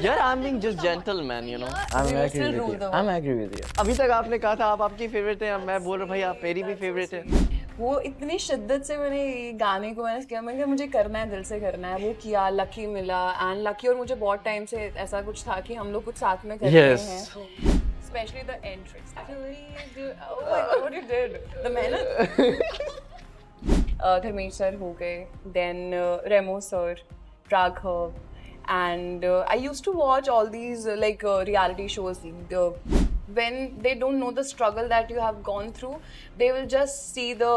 यार I'm being just gentleman, you know. I'm will agree still with rule you. the I'm world. agree with you. अभी तक आपने कहा था आप आपकी फेवरेट है, मैं बोल रहा हूँ भाई आप मेरी भी फेवरेट है. वो इतनी शिद्दत से मैंने ये गाने को मैंने किया, मैंने कहा मुझे करना है, दिल से करना है, वो किया, लकी मिला एंड लकी, और मुझे बहुत टाइम से ऐसा कुछ था कि हम लोग कुछ साथ में कर रहे Yes. हैं. Especially the entrance. Oh my God, what you did? The मेहनत. धर्मेश सर हो गए, then Remo sir, Raghav, and I used to watch all these reality shows. When they don't know the struggle that you have gone through, they will just see the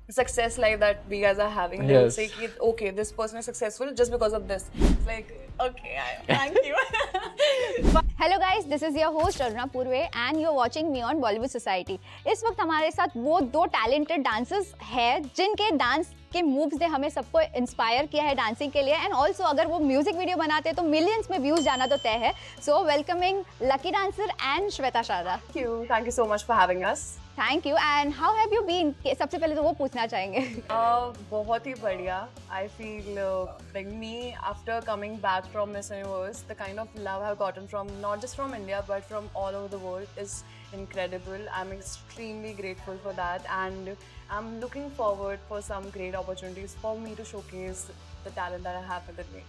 success life that we guys are having. They will Yes. say, okay, this person is successful just because of this. It's like, okay, thank you. Hello guys, this is your host Aruna Purve and you are watching me on Bollywood society. इस वक्त हमारे साथ वो दो talented dancers हैं जिनके dance के moves ने हमें सबको इंस्पायर किया है डांसिंग के लिए, एंड ऑल्सो अगर वो म्यूजिक वीडियो बनाते हैं तो मिलियंस में व्यूज जाना तो तय है. So welcoming Lucky dancer and Shweta Sharda. Thank you so much for having us. Thank you. And how have you been? सबसे पहले तो वो पूछना चाहेंगे. बहुत ही बढ़िया. I feel like me after coming back from Miss Universe, the kind of love I've gotten from not just from India but from all over the world is incredible. I'm extremely grateful for that, and I'm looking forward for some great opportunities for me to showcase the talent that I have within me.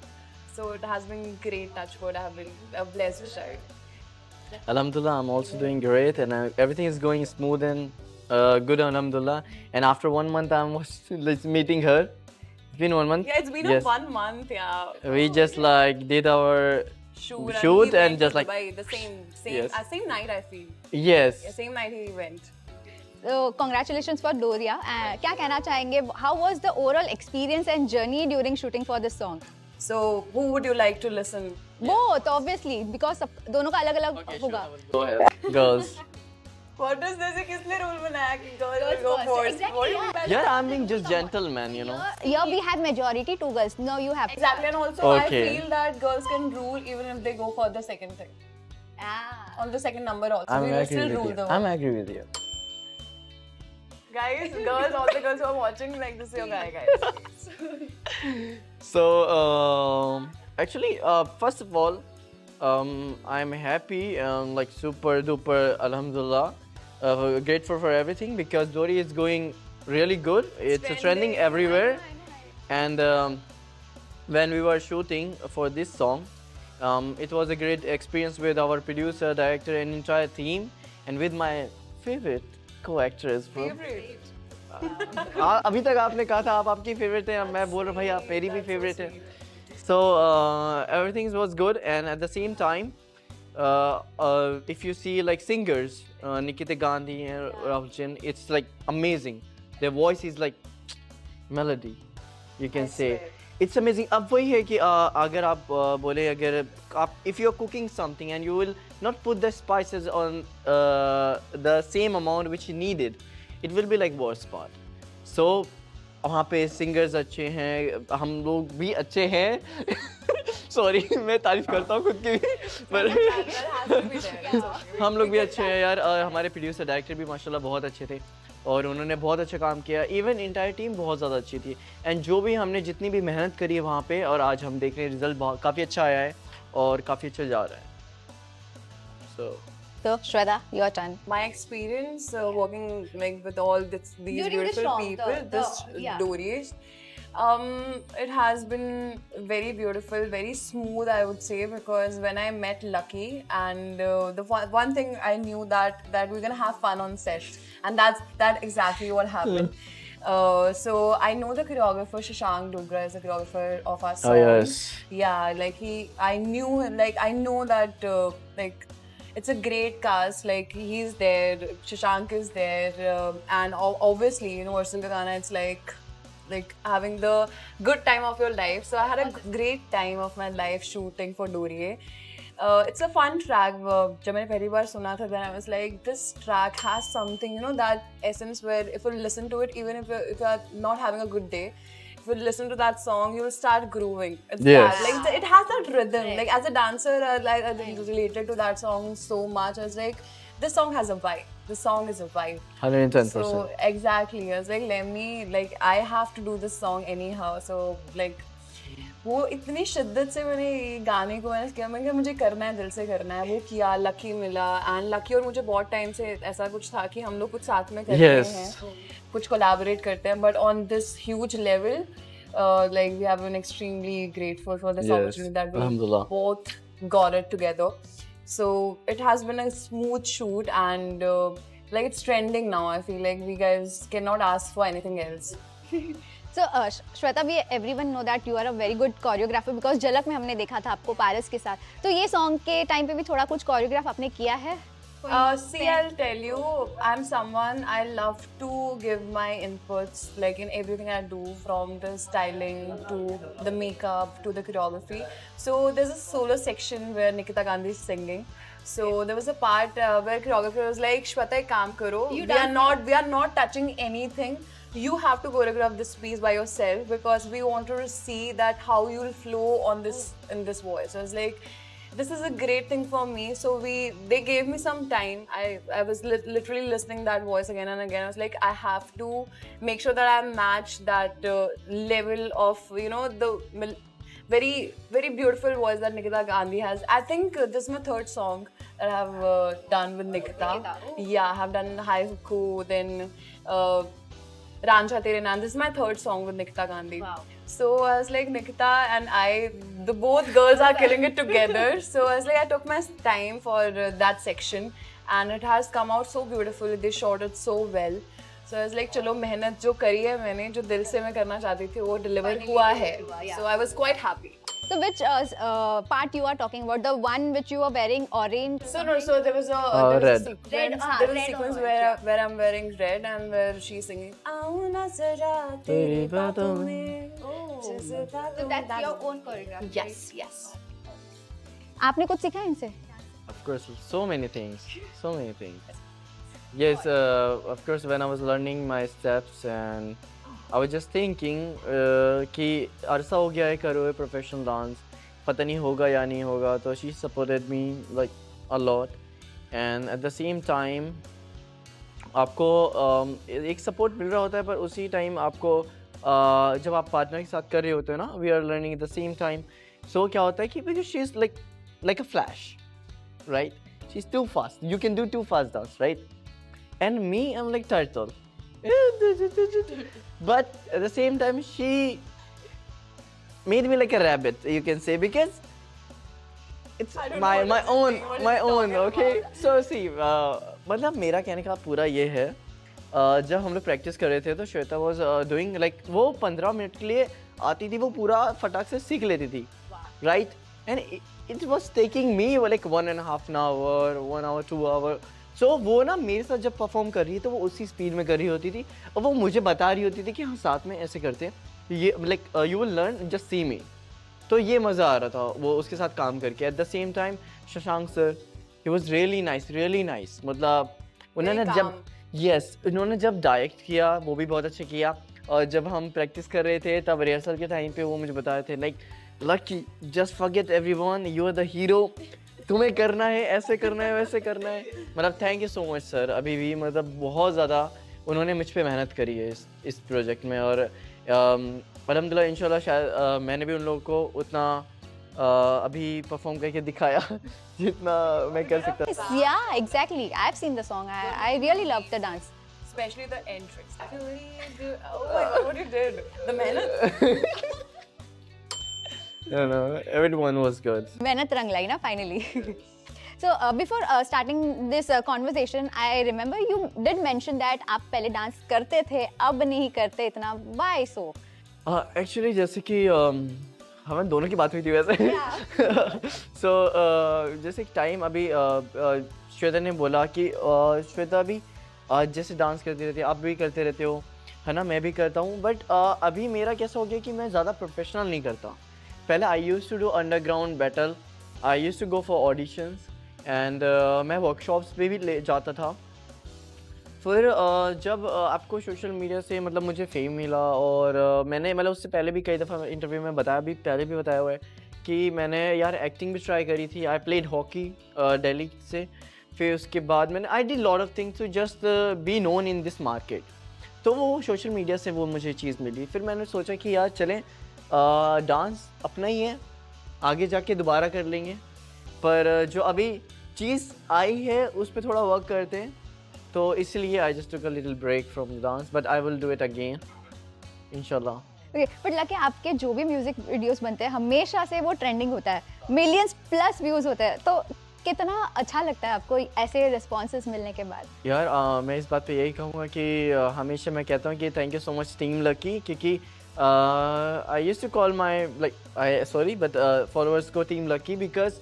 So it has been great, touch wood. I have been a blessed child. Alhamdulillah, I'm also doing great and everything is going smooth and good, alhamdulillah. And after 1 month, I'm meeting her. It's been 1 month. Yeah, it's been Yes. a 1 month. Yeah. We just like did our shoot shoot he went and just to like Dubai, the same Yes. same night I feel. yes. Yeah, same night he went. Congratulations for डोरिया. क्या कहना चाहेंगे? How was the overall experience and journey during shooting for this song? So who would you like to listen? Both obviously, because दोनों का अलग अलग होगा. Go ahead. Girls. What does this? किसने rule बनाया कि girls Girls will go first. first? Exactly, What do you mean by that? Yeah, I'm being just gentleman, you know. Here we have majority two girls. No, you have Exactly, and also Okay. I feel that girls can rule even if they go for the second thing. On the second number also, I'm we will agree still with rule you. the I'm world. agree with you. Guys, girls, all the girls who are watching, like this is your guy, guys. So actually, first of all, I'm happy, like super duper, alhamdulillah, grateful for everything because Dori is going really good. It's trending everywhere, and when we were shooting for this song, it was a great experience with our producer, director, and entire team, and with my favorite co-actress. Bro. Favorite. अभी तक आपने कहा था आप आपकी favourite है, मैं बोल रहा हूँ भाई आप मेरी भी फेवरेट है. So everything was good, and at the same time, if you see like singers, Nikita Gandhi and Rahul Jain, it's like amazing. Their voice is like melody, you can say. It's amazing. अब वही है कि अगर आप बोले अगर आप if you're cooking something and you will not put the spices on the same amount which you needed, it will be like worse part. So वहाँ पे सिंगर्स अच्छे हैं, हम लोग भी अच्छे हैं. सॉरी मैं तारीफ करता हूँ खुद की भी, पर Has to be there. It's okay. हम लोग भी अच्छे हैं यार. हमारे प्रोड्यूसर डायरेक्टर भी माशाल्लाह बहुत अच्छे थे और उन्होंने बहुत अच्छा काम किया. इवन इंटायर टीम बहुत ज़्यादा अच्छी थी, एंड जो भी हमने जितनी भी मेहनत करी है वहाँ पे, और आज हम देख रहे हैं रिजल्ट काफ़ी अच्छा आया है और काफ़ी अच्छा जा रहा है. So Shweta, your turn. My experience working like with all these During beautiful this song, people, yeah. Dories, it has been very beautiful, very smooth, I would say, because when I met Lucky, and the one thing I knew that we're gonna have fun on set, and that exactly what happened. So I know the choreographer Shashank Dogra is the choreographer of our song. Oh, yes. Yeah, like I know that like it's a great cast. Like he's there, Shashank is there, and obviously Universal Gana. It's like having the good time of your life. So I had a great time of my life shooting for Doriye. It's a fun track. जब मैंने पहली बार सुना था, then I was like, this track has something, that essence where if you listen to it, even if you are not having a good day, if you listen to that song, you'll start grooving. It's Yes. that. Like it has that rhythm. Like as a dancer, I related to that song so much. I was like, this song has a vibe. The song is a vibe. 110%. So exactly, I was like, let me, like, I have to do this song anyhow. So like, वो इतनी शिद्दत से मैंने ये गाने को मैंने किया, मैंने कहा मुझे करना है, दिल से करना है, वो किया, लकी मिला एंड लकी और मुझे बहुत टाइम से ऐसा कुछ था कि हम लोग कुछ साथ में करते Yes. हैं, कुछ कोलैबोरेट करते हैं, but on this huge level like we have been extremely grateful for this Yes. opportunity that we Alhamdulillah. both got it together. So it has been a smooth shoot and like it's trending now. I feel like we guys cannot ask for anything else. So Shweta, we everyone know that you are a very good choreographer because झलक में हमने देखा था आपको पारस के साथ. तो ये सॉन्ग के टाइम पे भी थोड़ा कुछ कोरियोग्राफ आपने किया है? See, I'll tell you, I'm someone, I love to give my inputs like in everything I do, from the styling to the makeup to the choreography. So there's a solo section where Nikita Gandhi is singing. So there was a part where choreographer was like, Shweta, ek kaam karo. We are not touching anything. You have to choreograph this piece by yourself because we want to see that how you'll flow on this in this voice. So I was like, this is a great thing for me. So they gave me some time. I was literally listening that voice again and again. I was like, I have to make sure that I match that level of, you know, the very, very beautiful voice that Nikita Gandhi has. I think this is my third song that I have done with Nikita. Yeah, I have done Hai Hukku, then Rancha Tere Naan. This is my third song with Nikita Gandhi. Wow. So I was like, Nikita and I, the both girls are killing it together. So I was like, I took my time for that section and it has come out so beautifully. They shot it so well. So I was like, चलो मेहनत जो करी है मैंने, जो दिल से मैं करना चाहती थी वो deliver हुआ है. So I was quite happy. So which part you are talking about? The one which you were wearing orange? So no, so there was a red. sequence, Red, there was a red sequence or where I'm wearing red and where she's singing. आओ ना जरा तेरी बातों में. So that's your own choreography. Yes, yes. आपने कुछ सीखा इनसे? Of course, so many things. Yes, of course, when I was learning my steps and I was just thinking कि अरसा हो गया है करो है प्रोफेशनल डांस, पता नहीं होगा या नहीं होगा, तो she supported me like a lot and at the same time आपको एक सपोर्ट मिल रहा होता है, पर उसी टाइम आपको जब आप पार्टनर के साथ कर रहे होते हो ना, we are learning at the same time, so क्या होता है कि because she is like a flash, right? She's too fast. You can do too fast dance, right? And me, I'm like turtle. But at the same time, she made me like a rabbit, you can say, because it's my own, okay? So see, मतलब मेरा कहने का पूरा ये है, जब हम लोग प्रैक्टिस कर रहे थे तो श्वेता वाज डूइंग लाइक, वो 15 मिनट के लिए आती थी, वो पूरा फटाक से सीख लेती थी, right? And it was taking me like 1.5 hour, 1 hour, 2 hour. सो वो ना मेरे साथ जब परफॉर्म कर रही है तो वो उसी स्पीड में कर रही होती थी और वो मुझे बता रही होती थी कि हाँ साथ में ऐसे करते हैं, ये like you will learn, just see me. तो ये मज़ा आ रहा था वो उसके साथ काम करके. Eight the same time Shashank sir, he was really nice. मतलब उन्होंने उन्होंने जब डायरेक्ट किया वो भी बहुत अच्छा किया, और जब हम प्रैक्टिस कर रहे थे तब रिहर्सल के टाइम पे वो मुझे बता रहे थे like, Lucky just forget everyone, you are the hero, तुम्हें करना है, ऐसे करना है, वैसे करना है. मतलब thank you so much sir. अभी भी मतलब बहुत ज़्यादा उन्होंने मुझ पे मेहनत करी है इस प्रोजेक्ट में, और अल्हम्दुलिल्लाह इंशाल्लाह शायद मैंने भी उन लोगों को उतना अभी परफॉर्म करके दिखाया जितना मैं कर सकता. Yeah, exactly. I've seen the song. I really loved the dance. Especially the entrance. Oh my god, what you did? The mehnat. No, everyone was good. मेहनत रंग लाई ना finally. So before starting this conversation, I remember you did mention that आप पहले dance करते थे, अब नहीं करते इतना. Why so? एक्चुअली जैसे कि हमें दोनों की बात हुई थी वैसे. सो जैसे टाइम अभी श्वेता ने बोला कि श्वेता भी जैसे डांस करती रहती है, आप भी करते रहते हो, है ना, मैं भी करता हूँ, बट अभी मेरा कैसा हो गया कि मैं ज़्यादा प्रोफेशनल नहीं करता. पहले I use to do underground battle, I use to go for auditions and मैं वर्कशॉप्स पे भी ले जाता था. फिर जब आपको सोशल मीडिया से मतलब मुझे फेम मिला, और मैंने मतलब उससे पहले भी कई दफ़ा इंटरव्यू में बताया, भी पहले भी बताया हुआ है कि मैंने यार एक्टिंग भी ट्राई करी थी. आई प्लेड हॉकी दिल्ली से. फिर उसके बाद मैंने I did lot of things to just be known in this market. तो वो सोशल मीडिया से वो मुझे चीज़ मिली. फिर मैंने सोचा कि यार चलें डांस अपना ही है, आगे जाके दोबारा कर लेंगे, पर जो अभी चीज़ आई है उस पर थोड़ा वर्क करते हैं, तो इसलिए I just took a little break from dance, but I will do it again इंशाल्लाह। बट लगे आपके जो भी म्यूजिक वीडियोस बनते हैं हमेशा से वो ट्रेंडिंग होता है, मिलियंस प्लस व्यूज होते हैं, तो कितना अच्छा लगता है आपको ऐसे रिस्पॉन्सेस मिलने के बाद? यार मैं इस बात पे यही कहूँगा कि हमेशा मैं कहता हूँ कि thank you so much team Lucky, क्योंकि I used to call my but followers को टीम लकी, बिकॉज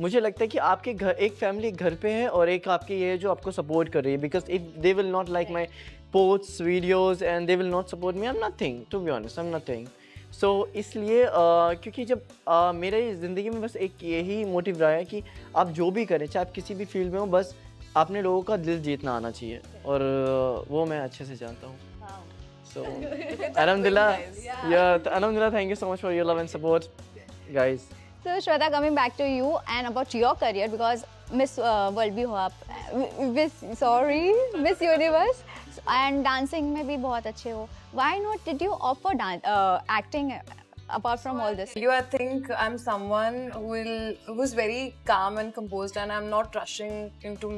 मुझे लगता है कि आपके घर एक फैमिली घर पे है और एक आपकी ये है जो आपको सपोर्ट कर रही है, because if they will not like my post videos and they will not support me, I am nothing, to be honest, I am nothing. So इसलिए क्योंकि जब मेरे ज़िंदगी में बस एक यही मोटिव रहा है कि आप जो भी करें, चाहे आप किसी भी फील्ड में हो, बस आपने लोगों का दिल जीतना आना चाहिए, और वो मैं अच्छे से जानता हूँ। So, alhamdulillah, alhamdulillah, thank you so much for your love and support, guys. So Shweta, coming back to you and about your career, because Miss World भी हो आप, Miss Universe, and dancing में भी बहुत अच्छे हो. Why not did you opt for acting apart from all this? I think I'm someone who's very calm and composed, and I'm not rushing into,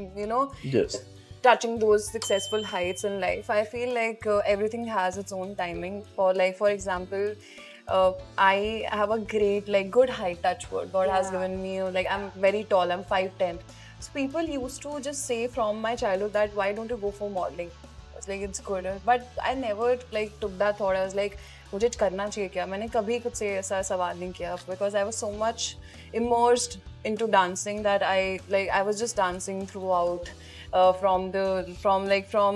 Yes. touching those successful heights in life. I feel like everything has its own timing. For example, I have a great, good height, touch wood. God has given me, I'm very tall, I'm 5'10". So people used to just say from my childhood that why don't you go for modeling? It's it's good. But I never took that thought. I was like, मुझे करना चाहिए क्या? मैंने कभी कुछ से ऐसा सवाल नहीं किया, because I was so much immersed into dancing that I was just dancing throughout. From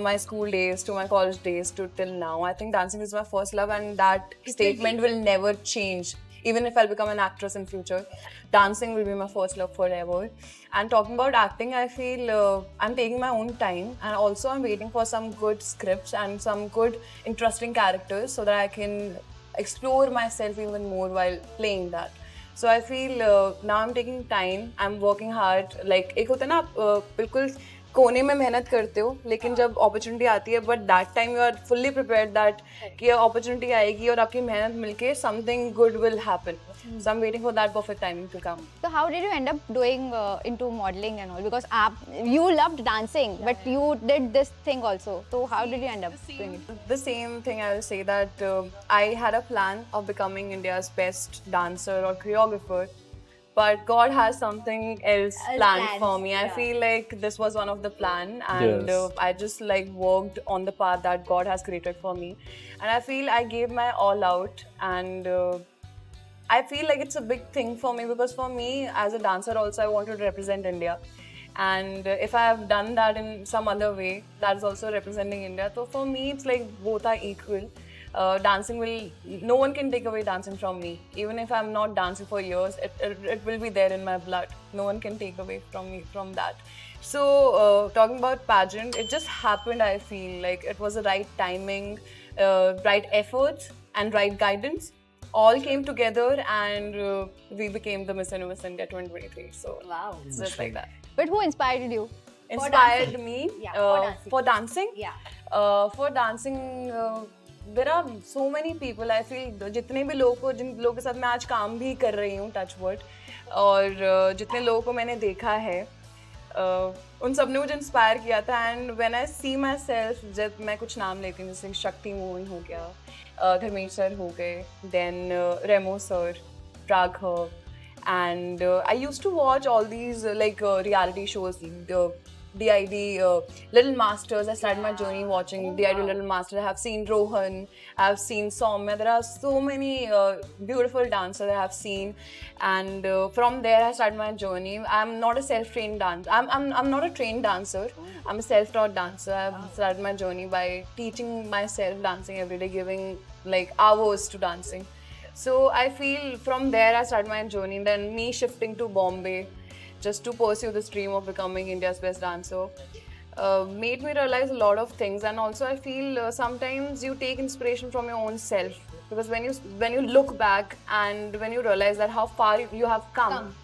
my school days to my college days to till now. I think dancing is my first love, and that statement will never change. Even if I'll become an actress in future, dancing will be my first love forever. And talking about acting, I feel I'm taking my own time, and also I'm waiting for some good scripts and some good interesting characters so that I can explore myself even more while playing that. So I feel now I'm taking time, I'm working hard. एक होता है ना, आप बिल्कुल कोने में मेहनत करते हो, लेकिन जब अपॉर्चुनिटी आती है, but that time you are fully prepared that कि अपॉर्चुनिटी आएगी और आपकी मेहनत मिलके something good will happen. So I'm waiting for that perfect timing to come. So how did you end up doing into modeling and all? Because you loved dancing, but you did this thing also. So how did you end up doing it? The same thing, I will say that I had a plan of becoming India's best dancer or choreographer, but God has something else planned for me. I feel like this was one of the plan, and Yes. I just worked on the path that God has created for me, and I feel I gave my all out, and I feel like it's a big thing for me, because for me as a dancer also I wanted to represent India, and if I have done that in some other way, that is also representing India. So for me it's both are equal. Dancing no one can take away dancing from me. Even if I'm not dancing for years, it will be there in my blood. No one can take away from me from that. So talking about pageant, it just happened. I feel like it was the right timing, right efforts and right guidance all came together, and we became the Miss Universe India 2023. So Wow. it's just like that. But who inspired you? Inspired me Yeah, for dancing. Yeah. For dancing, there are so many people. I feel जितने भी लोगों को, जिन लोगों के साथ मैं आज काम भी कर रही हूँ, टच वर्ड, और जितने लोगों को मैंने देखा है, उन सब ने मुझे इंस्पायर किया था. And when I see myself, जब मैं कुछ नाम लेती हूँ, जैसे शक्ति मोहन हो गया, धर्मेश सर हो गए, then Remo sir, Raghav, and I used to watch all these reality shows, DID, Little Masters. I started my journey watching DID Little Masters. I have seen Rohan, I have seen Soumya. There are so many beautiful dancers I have seen, and from there I started my journey. I'm not a self-trained dancer. I'm not a trained dancer. I'm a self-taught dancer. I've started my journey by teaching myself dancing every day, giving hours to dancing. So I feel from there I started my journey. Then me shifting to Bombay just to pursue this dream of becoming India's best dancer made me realize a lot of things. And also I feel sometimes you take inspiration from your own self, because when you look back and when you realize that how far you have come,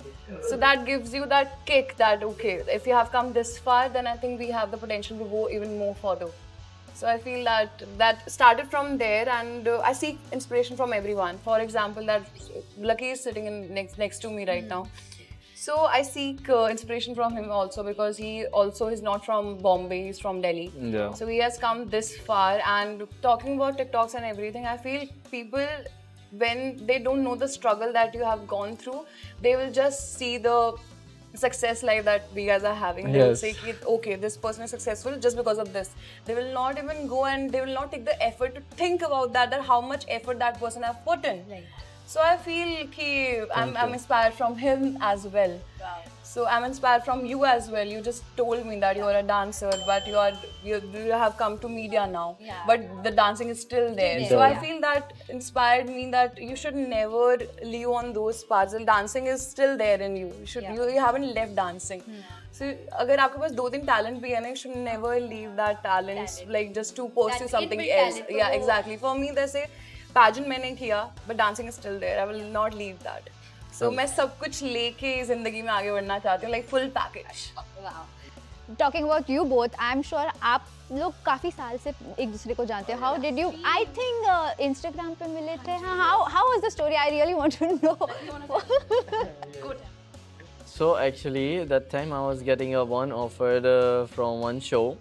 so that gives you that kick that okay, if you have come this far, then I think we have the potential to go even more further. So I feel that started from there, and I seek inspiration from everyone. For example, that Lucky is sitting in next to me right now. So I seek inspiration from him also, because he also is not from Bombay, he's from Delhi. Yeah. So he has come this far. And talking about TikToks and everything, I feel people, when they don't know the struggle that you have gone through, they will just see the success life that we guys are having. They will Yes. say, "Ki, okay, this person is successful just because of this." They will not even go and they will not take the effort to think about that how much effort that person have put in. So I feel ki I'm inspired from him as well. Wow. So I'm inspired from you as well. You just told me that you are a dancer, but you have come to media now. Yeah. But the dancing is still there. So I feel that inspired me that you should never leave on those paths. The dancing is still there in you. You haven't left dancing. So अगर आपके पास 2-3 talent भी है ना, you should never leave that talent like just to pursue That something inbuilt else. talent, Yeah, तो- exactly. For me, जैसे pageant मैंने किया, but dancing is still there. I will not leave that. So मैं सब कुछ लेके जिंदगी में आगे बढ़ना चाहती हूँ, like full package. Wow. Talking about you both, I'm sure आप लोग काफी साल से एक दूसरे को जानते हो. How did you? I think Instagram पे मिले थे. How was the story? I really want to know. So actually, that time I was getting a one offered from one show,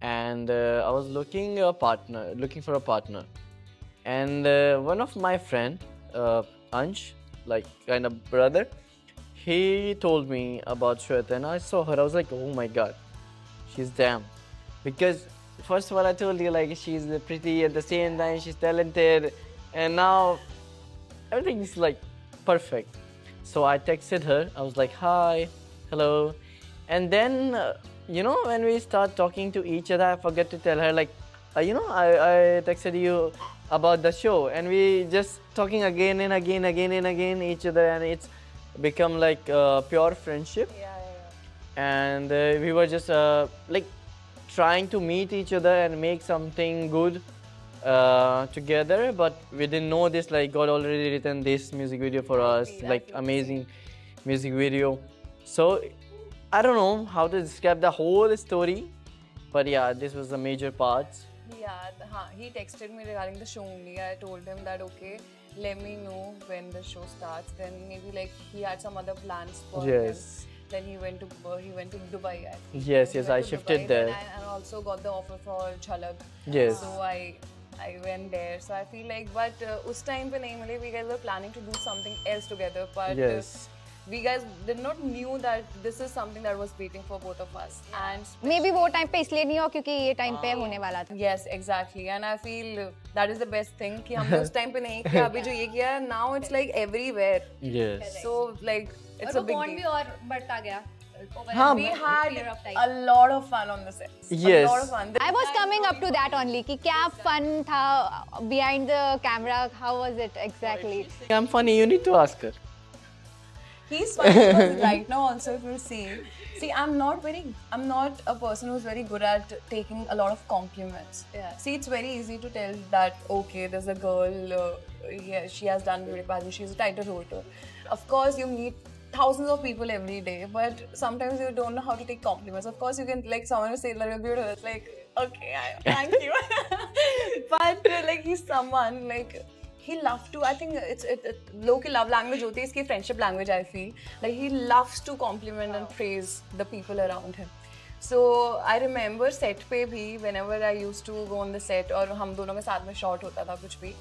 and I was looking for a partner, and one of my friend, Ansh, like kind of brother, he told me about Shweta, and I saw her. I was like, oh my god, she's damn, because first of all I told you like she's pretty, at the same time she's talented, and now everything is like perfect. So I texted her. I was like, hi, hello. And then, when we start talking to each other, I forget to tell her, like, I texted you about the show. And we just talking again and again each other. And it's become like pure friendship. And we were just like trying to meet each other and make something good together, but we didn't know this, like God already written this music video for us, like amazing music video. So I don't know how to describe the whole story, but yeah, this was the major parts. Yeah, he texted me regarding the show only. I told him that okay, let me know when the show starts. Then maybe like he had some other plans for him. Yes. Then he went to Dubai. I think. Yes, He yes, went I to shifted Dubai, there. then I also got the offer for Jhalak. Yes. So I went there. So I feel like, but us time pe nahi mile. We guys were planning to do something else together, but Yes. we guys did not knew that this is something that was waiting for both of us. And Maybe वो time पे इसलिए नहीं हो क्योंकि ये time पे होने वाला था. yes, exactly. And I feel that is the best thing कि हमने उस time पे नहीं किया, अभी जो ये किया, now it's like everywhere. Yes. So like it's a big bond भी deal. और बढ़ता गया. हाँ, We had a lot of fun on the set. Yes. A lot of fun. I was coming up to that only कि क्या fun था behind the camera. How was it exactly? I'm funny, you need to ask her. He's funny because right now also if you see I'm not a person who's very good at taking a lot of compliments. Yeah. See, it's very easy to tell that okay, there's a girl, she has done beauty pageant, she's a title holder. Of course, you meet thousands of people every day, but sometimes you don't know how to take compliments. Of course, you can like someone will say that you're beautiful. It's like okay, thank you. But like he's someone like. He loves to, I think it's low ki love language hoti hai, iski friendship language I feel. Like he loves to compliment and praise the people around him. So I remember set pe bhi, whenever I used to go on the set और हम दोनों के साथ में shot होता था कुछ भी,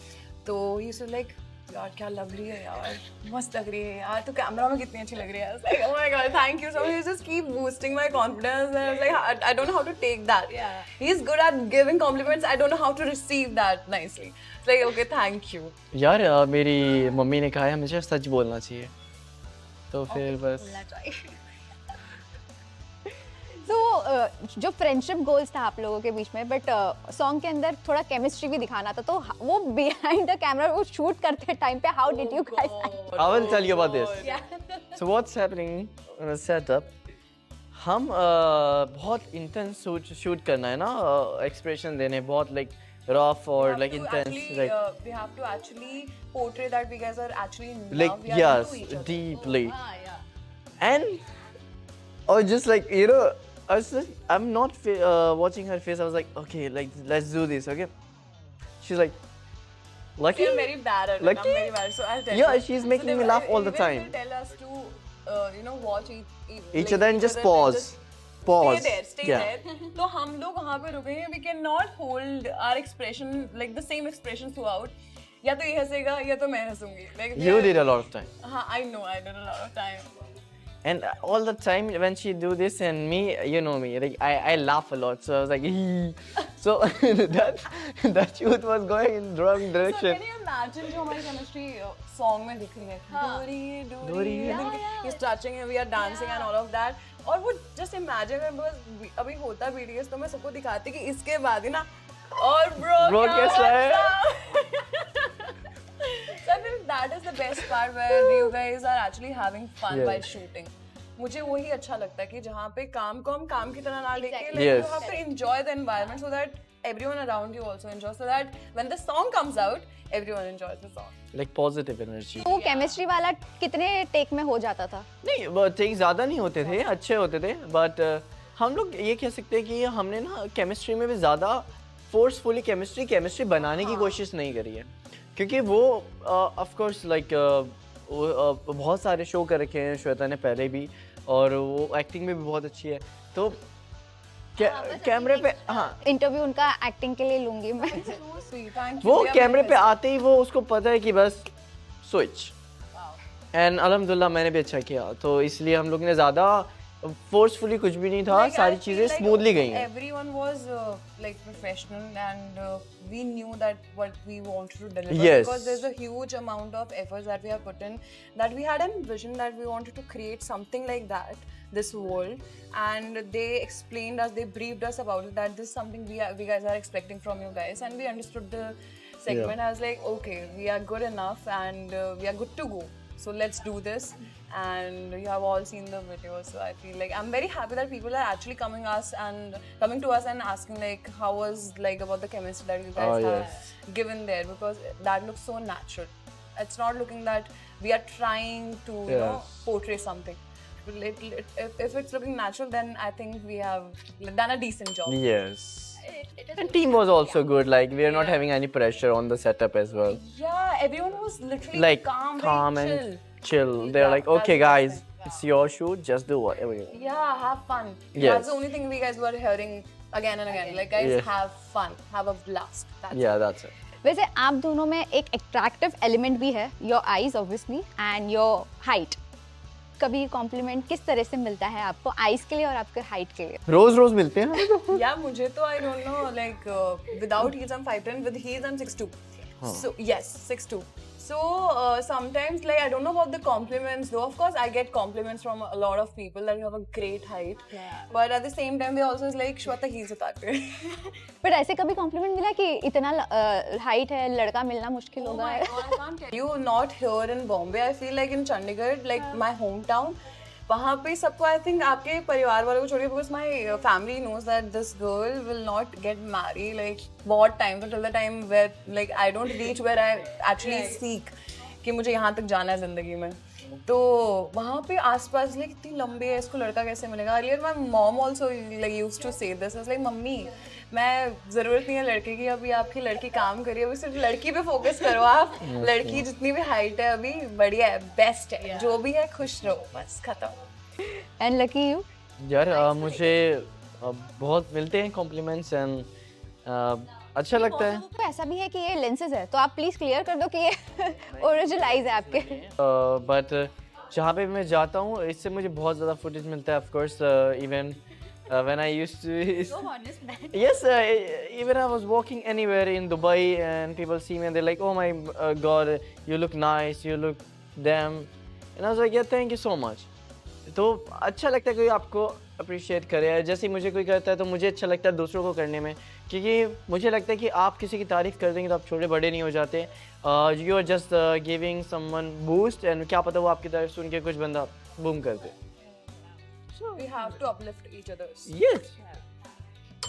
तो he used to like, यार क्या लग रही है यार, मस्त लग रही है यार, तो कैमरा में कितनी अच्छी लग रही है. I was like, oh my god, thank you so much. He just keep boosting my confidence, and I was like, I don't know how to take that. Yeah. He's good at giving compliments. I don't know how to receive that nicely. It's like, okay, thank you. यार मेरी mummy ने कहा है हमेशा सच बोलना चाहिए, तो फिर बस. So जो फ्रेंडशिप गोल्स था आप लोगों के बीच में, बट सॉन्ग के अंदर थोड़ा केमिस्ट्री भी दिखाना था, तो वो बिहाइंड द कैमरा वो शूट करते टाइम पे how did you guys? I will tell you about this. So what's happening in the setup? हम बहुत इंटेंस शूट करना है ना, एक्सप्रेशन देने बहुत like rough or like intense, like We have to actually portray that we guys are actually in like love. We are yes, into each other. deeply, हाँ, yeah. and or just like I'm not watching her face. I was like, okay, like let's do this, okay? She's like, Lucky. You're very bad at it. Lucky? I'm very bad. So I'll tell Yeah, you. she's making they me will- laugh all the even time. They'll tell us to, watch Each other and just pause. Pause. Stay Yeah. there. तो हम लोग वहाँ पे रुके हैं. We cannot hold our expression like the same expression throughout. या तो ये हंसेगा या तो मैं हंसूंगी. Like You did a lot of time. हाँ, I know. I did a lot of time. And all the time when she do this and me, you know me, like I laugh a lot. So I was like, so that shoot was going in the wrong So direction. can you imagine जो हमारी chemistry song में दिख रही है? डोरी डोरी. He's touching and we are dancing and all of that. और वो just imagine because अभी होता BTS तो मैं सबको दिखाती कि इसके बाद ही ना और bro कैसा है? So I think that is the best part where you guys are actually having fun Yes. while shooting. मुझे वही अच्छा लगता है कि जहाँ पे काम को हम काम की तरह ना लेके Exactly. like Yes. you have to enjoy the environment so that everyone around you also enjoys so that when the song comes out everyone enjoys the song. Like positive energy. वो केमिस्ट्री वाला कितने take में हो जाता था? नहीं, वो take ज़्यादा नहीं होते थे, अच्छे होते थे. बट हम लोग ये कह सकते हैं कि हमने ना केमिस्ट्री में भी ज़्यादा फोर्सफुली केमिस्ट्री बनाने की कोशिश नहीं करी है. क्योंकि वो ऑफ कोर्स लाइक बहुत सारे शो कर रखे हैं श्वेता ने पहले भी, और वो एक्टिंग में भी बहुत अच्छी है. तो कैमरे पे हाँ, इंटरव्यू उनका एक्टिंग के लिए लूंगी मैं. So sweet. Thank you. वो We are कैमरे very पे आते ही वो उसको पता है कि बस स्विच. एंड अल्हम्दुलिल्लाह मैंने भी अच्छा किया, तो इसलिए हम लोग ने ज़्यादा फोर्सफुली कुछ भी नहीं था. Like, सारी I feel चीज़ें like स्मूथली गई हैं. Everyone was like professional and we knew that what we wanted to deliver Yes. because there's a huge amount of efforts that we have put in, that we had a vision that we wanted to create something like that, this world, and they explained us, they briefed us about it, that this is something we guys are expecting from you guys, and we understood the segment as like, okay, we are good enough and we are good to go. So let's do this, and you have all seen the video. So I feel like I'm very happy that people are actually coming to us and asking like, how was like about the chemistry that you guys Oh, have yes. given there, because that looks so natural. It's not looking that we are trying to you know Yes. portray something. If it's looking natural, then I think we have done a decent job. Yes. And team was also good. Like we are not having any pressure on the setup as well. Yeah, everyone was literally Like calm, calm very and chill. They're Yeah, like, that's okay, the best guys, thing. it's your shoot. Just do whatever you want. Yeah, have fun. Yes. That's the only thing we guys were hearing again and again. Like, guys, Yeah. have fun, have a blast. That's Yeah, that's it. वैसे आप दोनों में एक attractive element भी है, your eyes obviously and your height. कभी complement किस तरह से मिलता है आपको आईज के लिए और आपके हाइट के लिए? रोज मिलते हैं. Yeah, मुझे तो I don't know. Like, without heels I'm 5'10", with heels I'm 6'2". So yes, 6'2". So sometimes like I don't know about the compliments though. Of course I get compliments from a lot of people that you have a great height. Yeah. But at the same time they also is like Shweta heels उतारते. But ऐसे कभी complement मिला कि इतना height है, लड़का मिलना मुश्किल होगा? I can't tell you, not here in Bombay. I feel like in Chandigarh, like my hometown, वहाँ पे सबको I think आपके परिवार वालों को छोड़िए, because my family knows that this girl will not get married like बहुत time till the time where like I don't reach where I actually seek कि मुझे यहाँ तक जाना है जिंदगी में. तो वहाँ पे आसपास like इतनी लंबी है, इसको लड़का कैसे मिलेगा? Earlier my mom also like used to say this. I was like, mummy मैं ज़रूरत नहीं है लड़के की, अभी आपकी लड़की काम करिए, अभी सिर्फ लड़की पे फोकस करो आप. लड़की जितनी भी हाइट है अभी बढ़िया है, बेस्ट है, जो भी है खुश रहो, बस खत्म. And lucky you? यार मुझे बहुत मिलते हैं कॉम्प्लीमेंट्स एंड अच्छा लगता है. तो ऐसा भी है कि ये लेंसेज है, तो आप प्लीज क्लियर कर दो कि ये ओरिजिनल आईज है आपके. बट जहाँ पे मैं जाता हूँ इससे मुझे बहुत ज़्यादा फुटेज मिलता है. Of course even when I used to yes even I was walking anywhere in Dubai and people see me and they're like, oh my god, you look nice, you look damn, and I was like, yeah, thank you so much. तो अच्छा लगता है कोई आपको appreciate करे. जैसे ही मुझे कोई करता है तो मुझे अच्छा लगता है दूसरों को करने में, क्योंकि मुझे लगता है कि आप किसी की तारीफ़ कर देंगे तो आप छोटे बड़े नहीं हो जाते. You are just giving someone boost, and क्या पता वो आपकी तारीफ सुन के कुछ बंदा बूम कर दे. We have to uplift each others. Yes.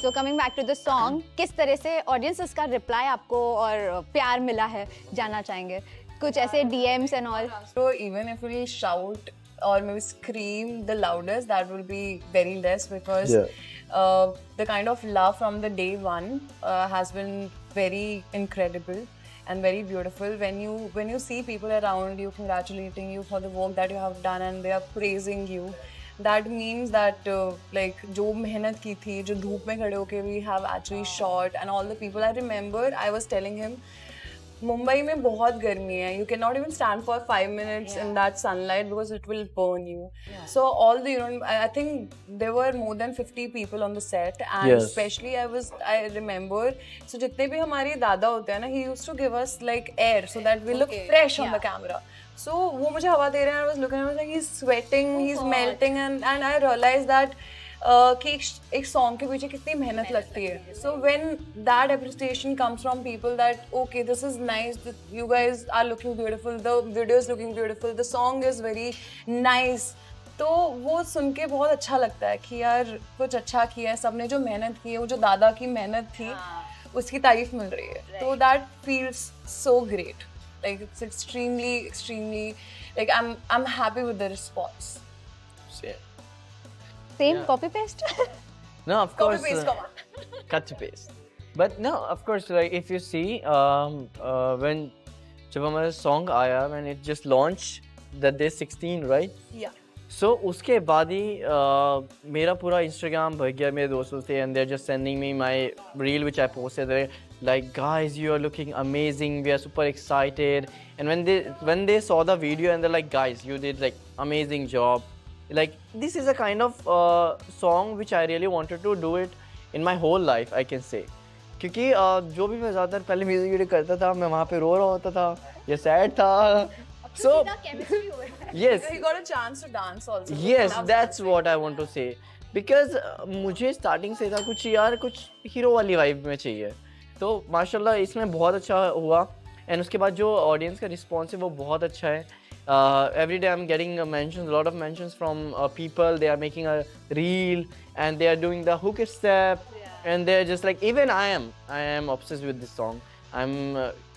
So coming back to the song, किस तरह से ऑडियंसेस का रिप्लाई आपको और प्यार मिला है जानना चाहेंगे. कुछ ऐसे DMs and all? So even if we shout or maybe scream the loudest, that will be very less, because Yeah. the kind of love from the day one has been very incredible and very beautiful. When you see people around you congratulating you for the work that you have done and they are praising you, that means that like जो मेहनत की थी, जो धूप में खड़े होके we have actually shot, and all the people. I remember I was telling him, Mumbai में बहुत गर्मी है. You cannot even stand for 5 minutes in that sunlight because it will burn you. So all the, I think there were more than 50 people on the set, and Yes. especially I remember, so जितने भी हमारे दादा होते हैं ना, he used to give us like air so that we look fresh on the camera. So वो मुझे हवा दे रहे हैं, I was looking, I was like, he's sweating, he's melting, and I realized that कि एक सॉन्ग के पीछे कितनी मेहनत लगती है. So when that appreciation comes from people that okay, this is nice, you guys are looking beautiful, the video is looking beautiful, the song is very nice, तो वो सुन के बहुत अच्छा लगता है कि यार कुछ अच्छा किया है सबने, जो मेहनत की है, वो जो दादा की मेहनत थी उसकी तारीफ मिल रही है. तो that feels so great. Like it's extremely like I'm happy with the response. Same copy paste. No, of course. Copy paste, come on. Cut to paste. But no, of course, like if you see, when जब हमारा song आया, when it just launched that day 16, right? Yeah. So उसके बाद ही मेरा पूरा Instagram भर गया मेरे दोस्तों से, and they're just sending me my reel which I posted. They're like, guys, you are looking amazing. We are super excited. And when they saw the video, and they're like, guys, you did like amazing job. Like this is a kind of song which I really wanted to do it in my whole life, I can say. क्योंकि जो भी मैं ज़्यादातर पहले music video करता था, मैं वहाँ पे रो रहा होता था या सैड था. So yes, You got a chance to dance also. yes, that's what I want to say. Because मुझे स्टार्टिंग से था कुछ यार कुछ हीरो वाली वाइब में चाहिए. तो माशाल्लाह इसमें बहुत अच्छा हुआ. एंड उसके बाद जो ऑडियंस का रिस्पॉन्स है वो बहुत अच्छा है. Every day I'm getting mentions, a lot of mentions from people. They are making a reel and they are doing the hook step, and they're just like, even I am obsessed with this song. I'm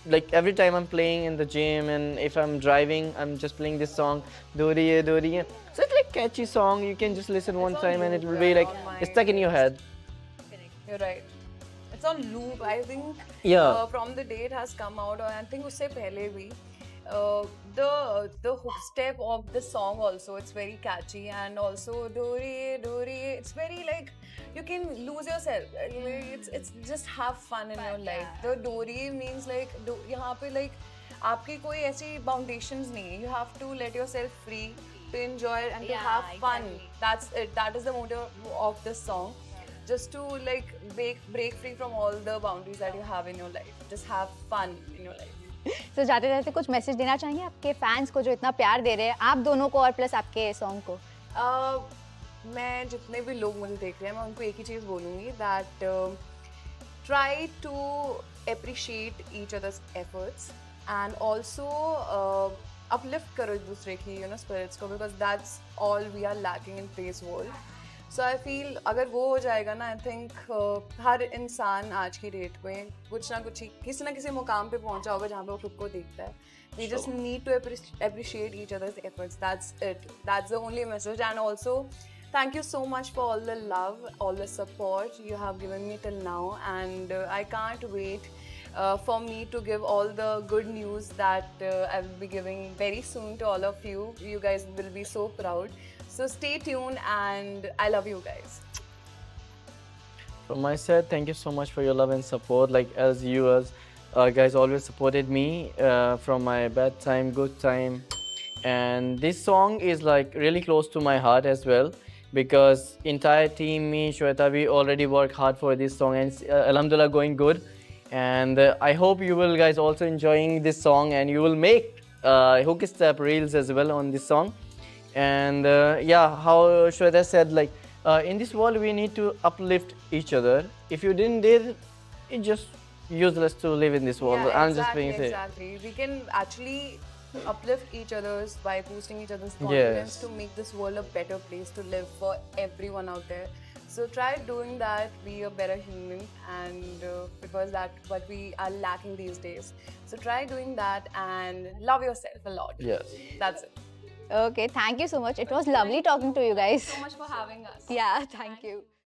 like every time I'm playing in the gym and if I'm driving, I'm just playing this song, Doriye Doriye. So it's like catchy song. You can just listen one time and it will be like it's stuck in your head. You're right. It's on loop. I think Yeah. from the day it has come out, or I think उससे पहले भी, the hook step of the song also, it's very catchy, and also Doriye Doriye, it's very like you can lose yourself. It's just have fun in your life. The Doriye means like यहाँ पे like आपकी कोई ऐसी foundations नहीं है. You have to let yourself free to enjoy it and to have fun. That's it. That is the motive of this song. Just to like break free from all the boundaries that you have in your life. Just have fun in your life. तो जाते जाते कुछ message देना चाहेंगे आपके fans को जो इतना प्यार दे रहे हैं आप दोनों को और प्लस आपके सॉन्ग को? मैं जितने भी लोग मुझे देख रहे हैं, मैं उनको एक ही चीज़ बोलूँगी, that try to appreciate each others efforts and also uplift करो एक दूसरे की स्पिरिट्स को, because that's all we are lacking in today's world. So I feel अगर वो हो जाएगा ना, आई थिंक हर इंसान आज की डेट में कुछ ना कुछ किसी ना किसी मुकाम पे पहुंचा होगा जहाँ पे वो खुद को देखता है. We just need to appreciate each other's efforts. That's it. That's the only message. And also, thank you so much for all the love, all the support you have given me till now. And I can't wait for me to give all the good news that I will be giving very soon to all of you. You guys will be so proud. So stay tuned, and I love you guys. From my side, thank you so much for your love and support. Like as you guys always supported me from my bad time, good time, and this song is like really close to my heart as well, because entire team, me, Shweta, we already work hard for this song, and it's, alhamdulillah, going good. And I hope you will guys also enjoying this song, and you will make hook step reels as well on this song. And yeah, how Shweta said, like in this world we need to uplift each other. If you didn't did, it just useless to live in this world. Yeah, I'm just being said. exactly. We can actually uplift each other's by boosting each other's confidence to make this world a better place to live for everyone out there. So try doing that, be a better human, and because that's what we are lacking these days. So try doing that and love yourself a lot. Yes. That's it. Okay, thank you so much. It was lovely talking to you guys. So much for having us. Yeah, thank you.